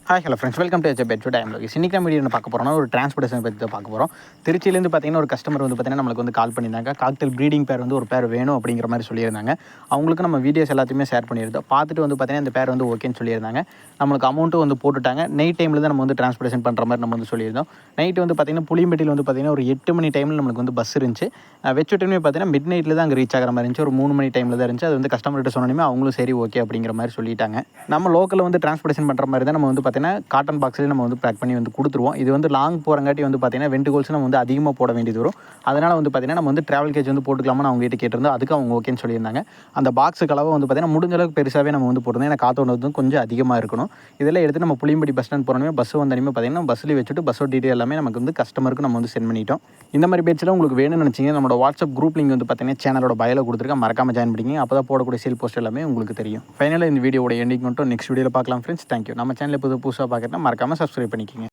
Hello friends, welcome to பெட் டு டைம் லோகி. இன்னைக்கு நம்ம வீடியோ பார்க்க போகிறோம்னா ஒரு டிரான்ஸ்போர்ட்டேஷன் பற்றி தான் பார்க்க போகிறோம். திருச்சியிலேருந்து பார்த்தீங்கன்னா ஒரு கஸ்டமர் வந்து பார்த்தீங்கன்னா நம்மளுக்கு வந்து கால் பண்ணியிருந்தாங்க. காக்டெயில் ப்ரீடிங் பேர் வந்து ஒரு பேர் வேணும் அப்படிங்கிற மாதிரி சொல்லியிருந்தாங்க. அவங்களுக்கு நம்ம வீடியோஸ் எல்லாத்தையுமே ஷேர் பண்ணியிருந்தோம். பார்த்துட்டு வந்து பார்த்தீங்கன்னா இந்த பேர் வந்து ஓகேன்னு சொல்லியிருந்தாங்க. நம்மளுக்கு அமௌண்ட்டும் வந்து போட்டுட்டாங்க. நைட் டைமில் தான் நம்ம வந்து டிரான்ஸ்போர்ட்டேஷன் பண்ணுற மாதிரி நம்ம வந்து சொல்லியிருந்தோம். நைட்டு வந்து பார்த்தீங்கன்னா புளியம்பட்டியில் வந்து பார்த்தீங்கன்னா ஒரு 8 மணி டைமில் நம்மளுக்கு வந்து பஸ் இருந்துச்சு. வச்ச டைமே பார்த்தீங்கன்னா மிட் நைட்டில் தான் அங்கே ரீச் ஆகிற மாதிரி இருந்துச்சு. ஒரு 3 மணி டைமில் தான் இருந்துச்சு. அது வந்து கஸ்டமர்கிட்ட சொன்னோன்னே அவங்களும் சரி ஓகே அப்படிங்கிற மாதிரி சொல்லிட்டாங்க. நம்ம லோக்கலில் வந்து டிரான்ஸ்போர்ட்டேஷன் பண்ணுற மாதிரி தான் நம்ம வந்து பார்த்தீங்கன்னா காட்டன் பாக்ஸ்லேயே நம்ம வந்து பேக் பண்ணி வந்து கொடுத்துருவோம். இது வந்து லாங் போகிறங்காட்டி வந்து பார்த்தீங்கன்னா வெண்ட் கோல்ஸ் நம்ம வந்து அதிகமாக போட வேண்டியது வரும். அதனால் வந்து பார்த்தீங்கன்னா நம்ம வந்து ட்ராவல் கேஜ் வந்து போட்டுக்கலாமான்னு அவங்க கிட்ட கேட்டிருந்தோம். அதுக்கு அவங்க ஓகேன்னு சொல்லியிருந்தாங்க. அந்த பாக்ஸுக்கு அளவு வந்து பார்த்தீங்கன்னா முடிஞ்ச அளவுக்கு பெருசாகவே நம்ம வந்து போட்டுருந்தோம். ஏன்னா காற்றோட வந்து கொஞ்சம் அதிகமாக இருக்கணும். இதெல்லாம் எடுத்து நம்ம புளியம்படி பஸ் ஸ்டாண்ட் போனோமே பஸ் வந்தோடனே பார்த்தீங்கன்னா பஸ்லேயே வச்சுட்டு பஸ்ஸோட டீட்டெயில் எல்லாமே நமக்கு வந்து கஸ்டமருக்கு நம்ம வந்து சென்ட் பண்ணிட்டோம். இந்த மாதிரி பேட்சில் உங்களுக்கு வேணும்னு நினச்சிங்கன்னா நம்மளோட வாட்ஸ்அப் குரூப் லிங்க் வந்து பார்த்தீங்கன்னா சேனலோட பயோல கொடுத்துருக்கேன். மறக்காமல் ஜாயின் பண்ணிங்க. அப்போ தான் போடக்கூடிய சேல் போஸ்ட் எல்லாமே உங்களுக்கு தெரியும். ஃபைனலாக இந்த வீடியோட எண்டிங் மட்டும் நெக்ஸ்ட் வீடியோவில் பார்க்கலாம் ஃப்ரெண்ட்ஸ். தேங்க்யூ. நம்ம சேனல் புதுசாக பார்க்குறேன்னா மறக்காமல் சப்ஸ்கிரைப் பண்ணிக்கோங்க.